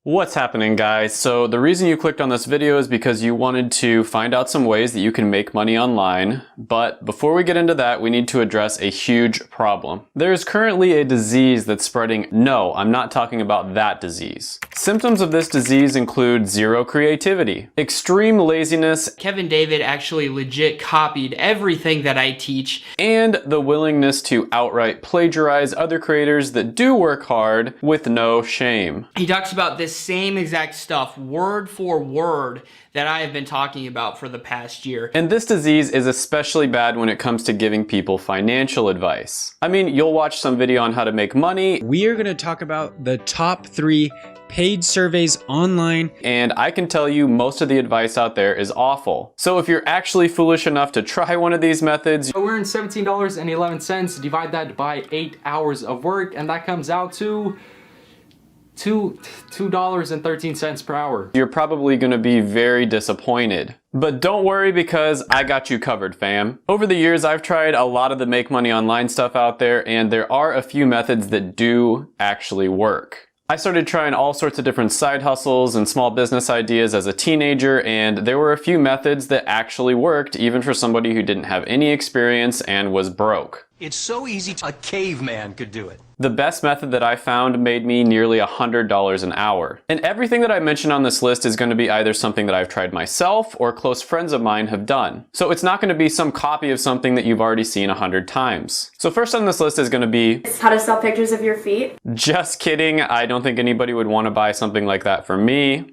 What's happening, guys? So the reason you clicked on this video is because you wanted to find out some ways that you can make money online. But before we get into that, we need to address a huge problem. There's currently a disease that's spreading. No, I'm not talking about that disease. Symptoms of this disease include zero creativity, extreme laziness, Kevin David actually legit copied everything that I teach, and the willingness to outright plagiarize other creators that do work hard with no shame. He talks about this same exact stuff, word for word, that I have been talking about for the past year. And this disease is especially bad when it comes to giving people financial advice. I mean, you'll watch some video on how to make money. We are going to talk about the top 3 paid surveys online. And I can tell you most of the advice out there is awful. So if you're actually foolish enough to try one of these methods, So we're in $17.11, divide that by 8 hours of work, and that comes out to $2.13 per hour. you're probably going to be very disappointed. But don't worry, because I got you covered, fam. Over the years, I've tried a lot of the make money online stuff out there, and there are a few methods that do actually work. I started trying all sorts of different side hustles and small business ideas as a teenager, and there were a few methods that actually worked, even for somebody who didn't have any experience and was broke. It's so easy, a caveman could do it. The best method that I found made me nearly $100 an hour. And everything that I mentioned on this list is going to be either something that I've tried myself or close friends of mine have done. So it's not going to be some copy of something that you've already seen 100 times. So first on this list is going to be How to sell pictures of your feet. just kidding. I don't think anybody would want to buy something like that from me.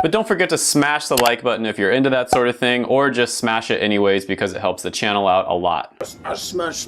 But don't forget to smash the like button if you're into that sort of thing, or just smash it anyways because it helps the channel out a lot. Smash.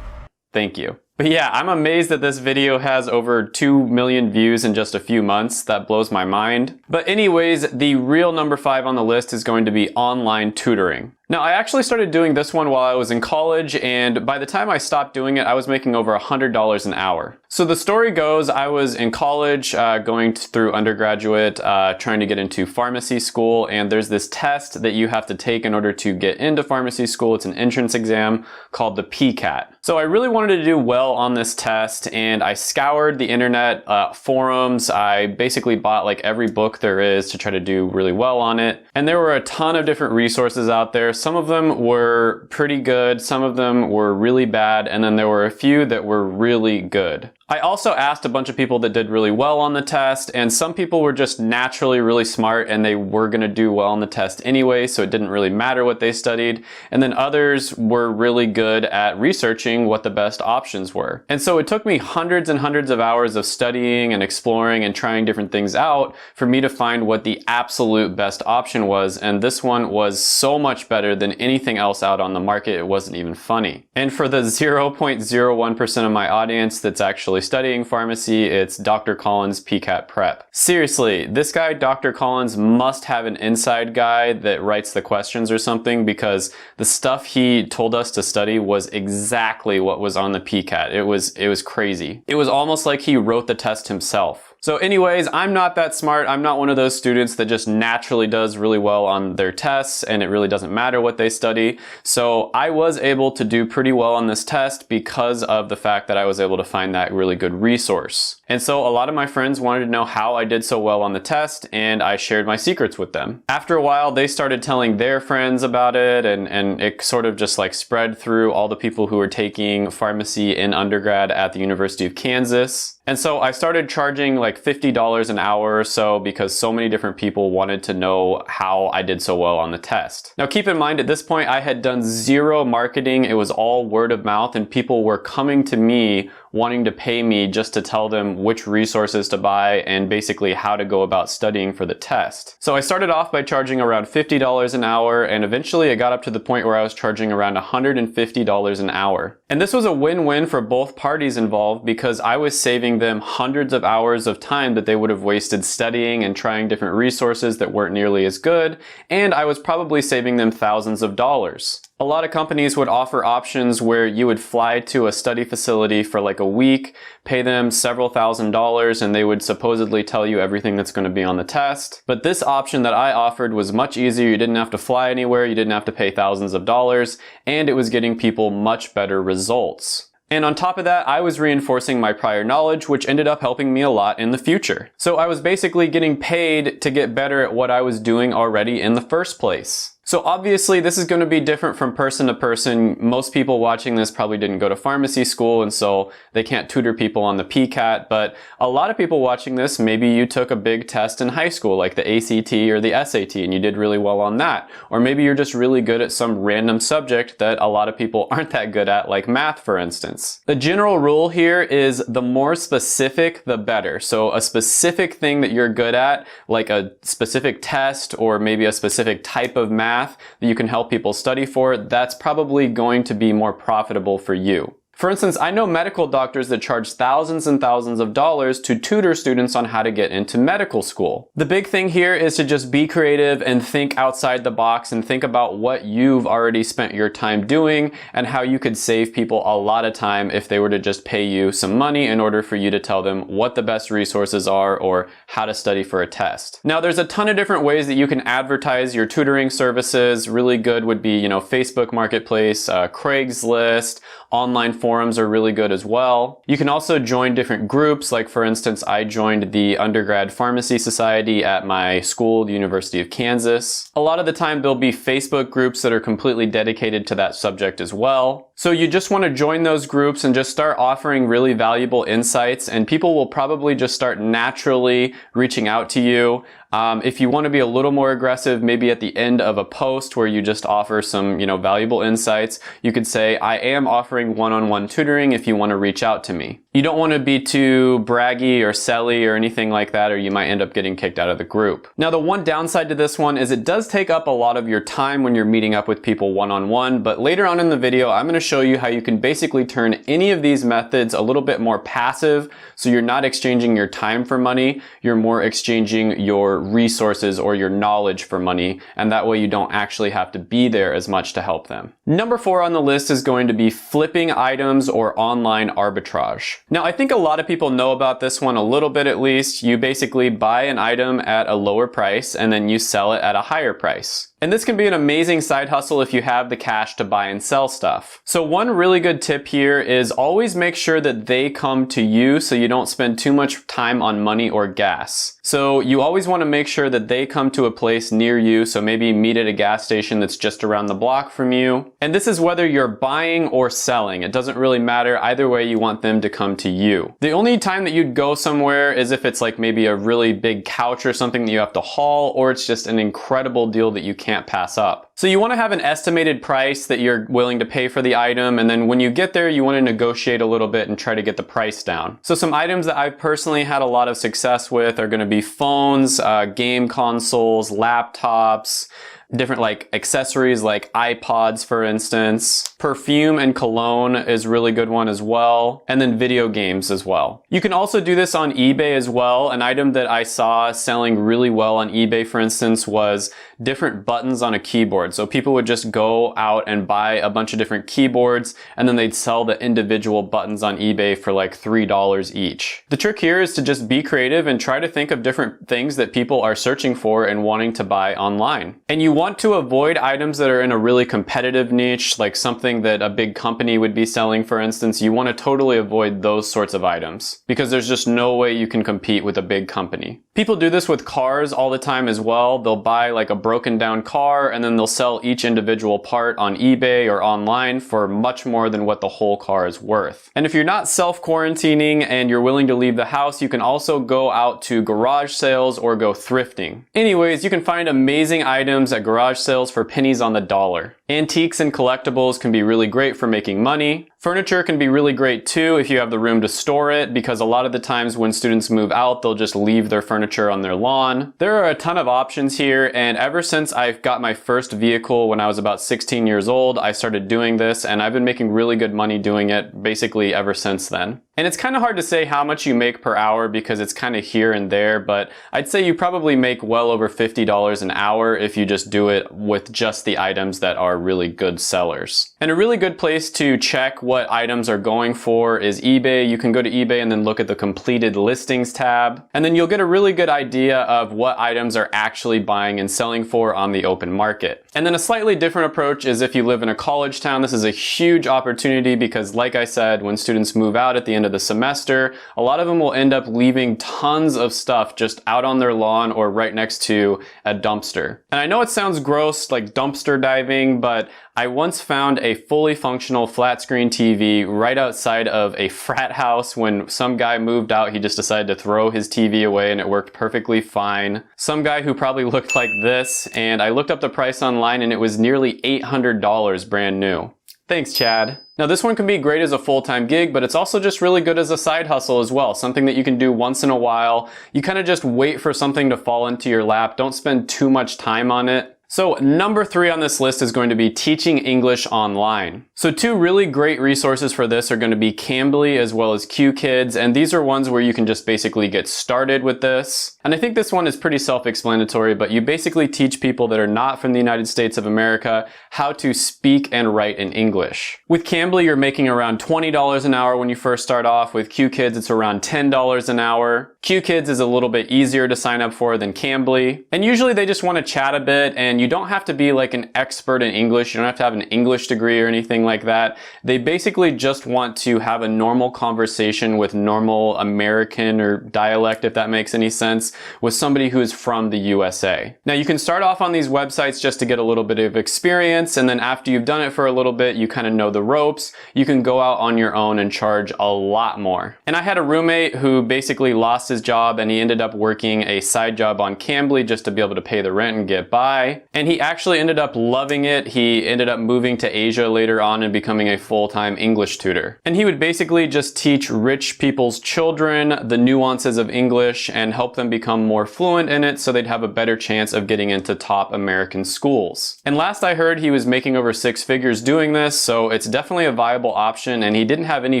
Thank you. But yeah, I'm amazed that this video has over 2 million views in just a few months. That blows my mind. But anyways, the real number 5 on the list is going to be online tutoring. Now, I actually started doing this one while I was in college, and by the time I stopped doing it, I was making over $100 an hour. So the story goes, I was in college, going through undergraduate, trying to get into pharmacy school, and there's this test that you have to take in order to get into pharmacy school. It's an entrance exam called the PCAT. So I really wanted to do well on this test, and I scoured the internet forums. I basically bought like every book there is to try to do really well on it. And there were a ton of different resources out there. Some of them were pretty good, some of them were really bad, and then there were a few that were really good. I also asked a bunch of people that did really well on the test, and some people were just naturally really smart and they were going to do well on the test anyway, so it didn't really matter what they studied. And then others were really good at researching what the best options were. And so it took me hundreds and hundreds of hours of studying and exploring and trying different things out for me to find what the absolute best option was, and this one was so much better than anything else out on the market. It wasn't even funny. And for the 0.01% of my audience that's actually studying pharmacy, it's Dr. Collins PCAT Prep. Seriously, this guy, Dr. Collins, must have an inside guy that writes the questions or something, because the stuff he told us to study was exactly what was on the PCAT. It was crazy. It was almost like he wrote the test himself. So anyways, I'm not that smart. I'm not one of those students that just naturally does really well on their tests and it really doesn't matter what they study. So I was able to do pretty well on this test because of the fact that I was able to find that really good resource. And so a lot of my friends wanted to know how I did so well on the test, and I shared my secrets with them. After a while, they started telling their friends about it, and it sort of just like spread through all the people who were taking pharmacy in undergrad at the University of Kansas. And so I started charging like $50 an hour or so because so many different people wanted to know how I did so well on the test. Now keep in mind, at this point I had done zero marketing. It was all word of mouth, and people were coming to me wanting to pay me just to tell them which resources to buy and basically how to go about studying for the test. So I started off by charging around $50 an hour, and eventually I got up to the point where I was charging around $150 an hour. And this was a win-win for both parties involved, because I was saving them hundreds of hours of time that they would have wasted studying and trying different resources that weren't nearly as good, and I was probably saving them thousands of dollars. A lot of companies would offer options where you would fly to a study facility for like a week, pay them several $1,000s, and they would supposedly tell you everything that's going to be on the test. But this option that I offered was much easier. You didn't have to fly anywhere, you didn't have to pay thousands of dollars, and it was getting people much better results. And on top of that, I was reinforcing my prior knowledge, which ended up helping me a lot in the future. So I was basically getting paid to get better at what I was doing already in the first place. So obviously this is going to be different from person to person. Most people watching this probably didn't go to pharmacy school, and so they can't tutor people on the PCAT, but a lot of people watching this, maybe you took a big test in high school like the ACT or the SAT and you did really well on that. Or maybe you're just really good at some random subject that a lot of people aren't that good at, like math for instance. The general rule here is the more specific the better. So a specific thing that you're good at, like a specific test or maybe a specific type of math that you can help people study for, that's probably going to be more profitable for you. For instance, I know medical doctors that charge thousands and thousands of dollars to tutor students on how to get into medical school. The big thing here is to just be creative and think outside the box and think about what you've already spent your time doing and how you could save people a lot of time if they were to just pay you some money in order for you to tell them what the best resources are or how to study for a test. Now, there's a ton of different ways that you can advertise your tutoring services. Really good would be, Facebook Marketplace, Craigslist, online forums are really good as well. You can also join different groups. Like for instance, I joined the Undergrad Pharmacy Society at my school, the University of Kansas. A lot of the time there'll be Facebook groups that are completely dedicated to that subject as well. So you just want to join those groups and just start offering really valuable insights, and people will probably just start naturally reaching out to you. If you want to be a little more aggressive, maybe at the end of a post where you just offer some, valuable insights, you could say, I am offering one-on-one tutoring if you want to reach out to me. You don't want to be too braggy or selly or anything like that, or you might end up getting kicked out of the group. Now, the one downside to this one is it does take up a lot of your time when you're meeting up with people one-on-one, but later on in the video, I'm going to show you how you can basically turn any of these methods a little bit more passive, so you're not exchanging your time for money, you're more exchanging your resources or your knowledge for money, and that way you don't actually have to be there as much to help them. Number 4 on the list is going to be flipping items or online arbitrage. Now, I think a lot of people know about this one a little bit at least. You basically buy an item at a lower price and then you sell it at a higher price. And this can be an amazing side hustle if you have the cash to buy and sell stuff. So one really good tip here is always make sure that they come to you so you don't spend too much time on money or gas. So you always want to make sure that they come to a place near you, so maybe meet at a gas station that's just around the block from you. And this is whether you're buying or selling. It doesn't really matter. Either way, you want them to come to you. The only time that you'd go somewhere is if it's like maybe a really big couch or something that you have to haul, or it's just an incredible deal that you can't pass up. So you want to have an estimated price that you're willing to pay for the item, and then when you get there, you want to negotiate a little bit and try to get the price down. So some items that I've personally had a lot of success with are going to be phones, game consoles, laptops, different like accessories like iPods, for instance. Perfume and cologne is a really good one as well. And then video games as well. You can also do this on eBay as well. An item that I saw selling really well on eBay, for instance, was different buttons on a keyboard. So people would just go out and buy a bunch of different keyboards, and then they'd sell the individual buttons on eBay for like $3 each. The trick here is to just be creative and try to think of different things that people are searching for and wanting to buy online. And you want to avoid items that are in a really competitive niche, like something that a big company would be selling, for instance. You want to totally avoid those sorts of items because there's just no way you can compete with a big company. People do this with cars all the time as well. They'll buy like a broken down car and then they'll sell each individual part on eBay or online for much more than what the whole car is worth. And if you're not self-quarantining and you're willing to leave the house, you can also go out to garage sales or go thrifting. Anyways, you can find amazing items at garage sales for pennies on the dollar. Antiques and collectibles can be really great for making money. Furniture can be really great too if you have the room to store it, because a lot of the times when students move out, they'll just leave their furniture on their lawn. There are a ton of options here, and ever since I got my first vehicle when I was about 16 years old, I started doing this, and I've been making really good money doing it basically ever since then. And it's kind of hard to say how much you make per hour because it's kind of here and there, but I'd say you probably make well over $50 an hour if you just do it with just the items that are are really good sellers. And a really good place to check what items are going for is eBay. You can go to eBay and then look at the completed listings tab, and then you'll get a really good idea of what items are actually buying and selling for on the open market. And then a slightly different approach is if you live in a college town. This is a huge opportunity because, like I said, when students move out at the end of the semester, a lot of them will end up leaving tons of stuff just out on their lawn or right next to a dumpster. And I know it sounds gross, like dumpster diving, but I once found a fully functional flat screen TV right outside of a frat house. When some guy moved out, he just decided to throw his TV away and it worked perfectly fine. Some guy who probably looked like this, and I looked up the price online and it was nearly $800 brand new. Thanks, Chad. Now this one can be great as a full-time gig, but it's also just really good as a side hustle as well. Something that you can do once in a while. You kind of just wait for something to fall into your lap. Don't spend too much time on it. So number 3 on this list is going to be teaching English online. So 2 really great resources for this are going to be Cambly as well as QKids, and these are ones where you can just basically get started with this. And I think this one is pretty self-explanatory, but you basically teach people that are not from the United States of America how to speak and write in English. With Cambly, you're making around $20 an hour when you first start off. With QKids, it's around $10 an hour. QKids is a little bit easier to sign up for than Cambly. And usually they just want to chat a bit, and you don't have to be like an expert in English. You don't have to have an English degree or anything like that. They basically just want to have a normal conversation with normal American or dialect, if that makes any sense, with somebody who is from the USA. Now you can start off on these websites just to get a little bit of experience, and then after you've done it for a little bit, you kind of know the ropes, you can go out on your own and charge a lot more. And I had a roommate who basically lost his job and he ended up working a side job on Cambly just to be able to pay the rent and get by. And he actually ended up loving it. He ended up moving to Asia later on and becoming a full-time English tutor. And he would basically just teach rich people's children the nuances of English and help them become more fluent in it so they'd have a better chance of getting into top American schools. And last I heard, he was making over 6 figures doing this, so it's definitely a viable option, and he didn't have any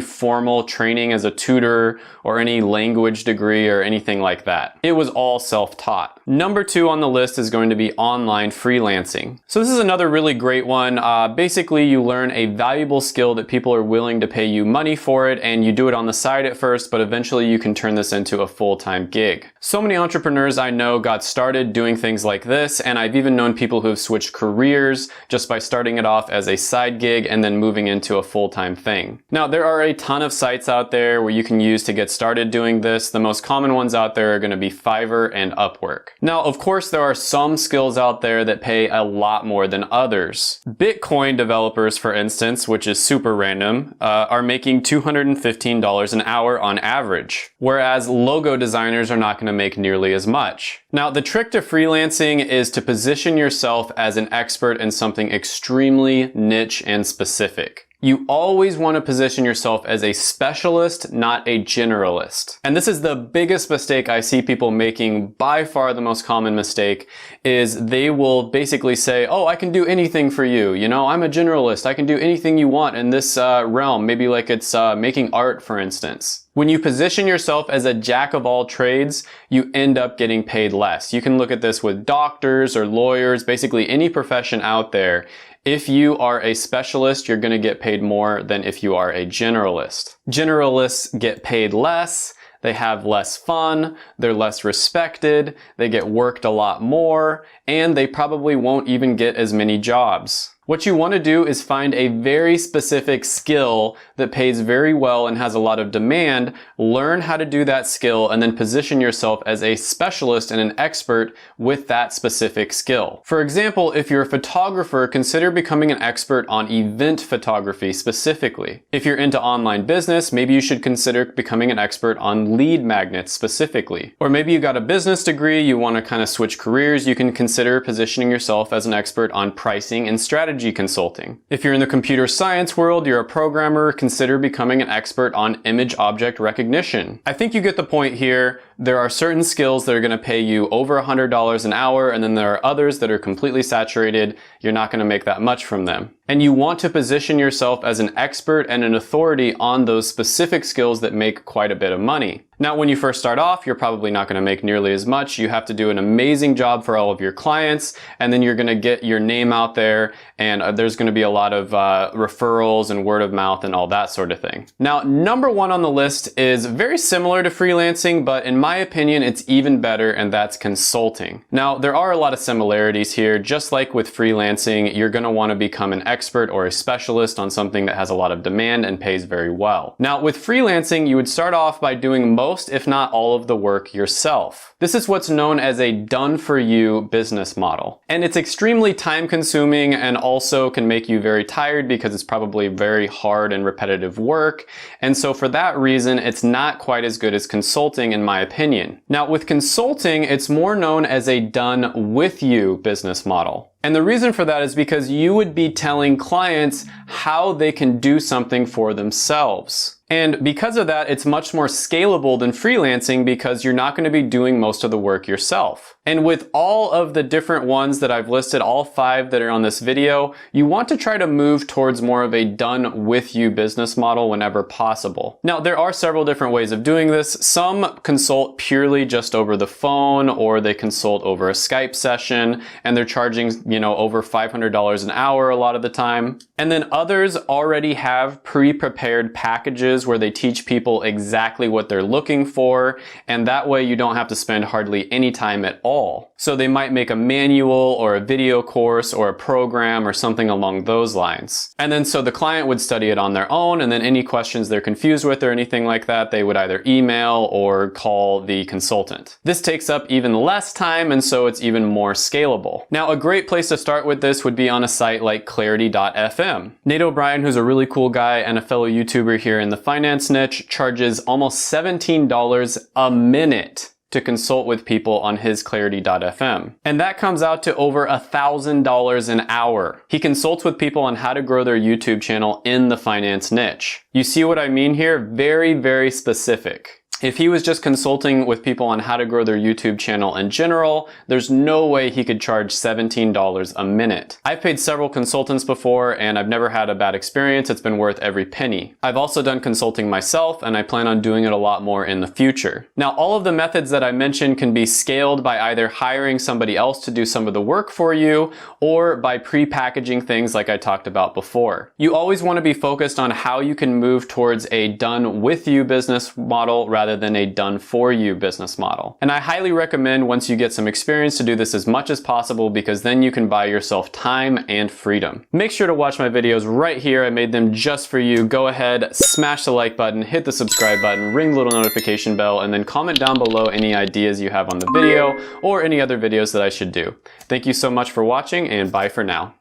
formal training as a tutor or any language degree or anything like that. It was all self-taught. Number 2 on the list is going to be online freelancing. So this is another really great one. Basically, you learn a valuable skill that people are willing to pay you money for it, and you do it on the side at first, but eventually you can turn this into a full-time gig. So many entrepreneurs I know got started doing things like this, and I've even known people who have switched careers just by starting it off as a side gig and then moving into a full-time thing. Now, there are a ton of sites out there where you can use to get started doing this. The most common ones out there are going to be Fiverr and Upwork. Now, of course, there are some skills out there that pay a lot more than others. Bitcoin developers, for instance, which is super random, are making $215 an hour on average, whereas logo designers are not going to make nearly as much. Now, the trick to freelancing is to position yourself as an expert in something extremely niche and specific. You always want to position yourself as a specialist, not a generalist. And this is the biggest mistake I see people making. By far the most common mistake is they will basically say, oh, I can do anything for you. You know, I'm a generalist. I can do anything you want in this realm. Maybe like it's making art, for instance. When you position yourself as a jack of all trades, you end up getting paid less. You can look at this with doctors or lawyers, basically any profession out there. If you are a specialist, you're going to get paid more than if you are a generalist. Generalists get paid less, they have less fun, they're less respected, they get worked a lot more, and they probably won't even get as many jobs. What you want to do is find a very specific skill that pays very well and has a lot of demand, learn how to do that skill, and then position yourself as a specialist and an expert with that specific skill. For example, if you're a photographer, consider becoming an expert on event photography specifically. If you're into online business, maybe you should consider becoming an expert on lead magnets specifically. Or maybe you got a business degree, you want to kind of switch careers, you can consider positioning yourself as an expert on pricing and strategy consulting. If you're in the computer science world, you're a programmer, consider becoming an expert on image object recognition. I think you get the point here. There are certain skills that are going to pay you over $100 an hour, and then there are others that are completely saturated. You're not going to make that much from them. And you want to position yourself as an expert and an authority on those specific skills that make quite a bit of money. Now, when you first start off, you're probably not going to make nearly as much. You have to do an amazing job for all of your clients, and then you're going to get your name out there, and there's going to be a lot of referrals and word of mouth and all that sort of thing. Now, number one on the list is very similar to freelancing, but in my opinion, it's even better, and that's consulting. Now, there are a lot of similarities here. Just like with freelancing, you're going to want to become an expert or a specialist on something that has a lot of demand and pays very well. Now, with freelancing, you would start off by doing most, if not all, of the work yourself. This is what's known as a done-for-you business model. And it's extremely time-consuming and also can make you very tired because it's probably very hard and repetitive work. And so for that reason, it's not quite as good as consulting, in my opinion. Now, with consulting, it's more known as a done-with-you business model. And the reason for that is because you would be telling clients how they can do something for themselves. And because of that, it's much more scalable than freelancing because you're not going to be doing most of the work yourself. And with all of the different ones that I've listed, all 5 that are on this video, you want to try to move towards more of a done-with-you business model whenever possible. Now, there are several different ways of doing this. Some consult purely just over the phone, or they consult over a Skype session, and they're charging, over $500 an hour a lot of the time. And then others already have pre-prepared packages where they teach people exactly what they're looking for, and that way you don't have to spend hardly any time at all. So they might make a manual or a video course or a program or something along those lines. And then so the client would study it on their own, and then any questions they're confused with or anything like that, they would either email or call the consultant. This takes up even less time, and so it's even more scalable. Now, a great place to start with this would be on a site like Clarity.fm. Nate O'Brien, who's a really cool guy and a fellow YouTuber here in the finance niche, charges almost $17 a minute to consult with people on his Clarity.fm. And that comes out to over $1,000 an hour. He consults with people on how to grow their YouTube channel in the finance niche. You see what I mean here? Very, very specific. If he was just consulting with people on how to grow their YouTube channel in general, there's no way he could charge $17 a minute. I've paid several consultants before and I've never had a bad experience. It's been worth every penny. I've also done consulting myself and I plan on doing it a lot more in the future. Now, all of the methods that I mentioned can be scaled by either hiring somebody else to do some of the work for you or by pre-packaging things like I talked about before. You always want to be focused on how you can move towards a done-with-you business model rather than a done-for-you business model. And I highly recommend once you get some experience to do this as much as possible because then you can buy yourself time and freedom. Make sure to watch my videos right here. I made them just for you. Go ahead, smash the like button, hit the subscribe button, ring the little notification bell, and then comment down below any ideas you have on the video or any other videos that I should do. Thank you so much for watching and bye for now.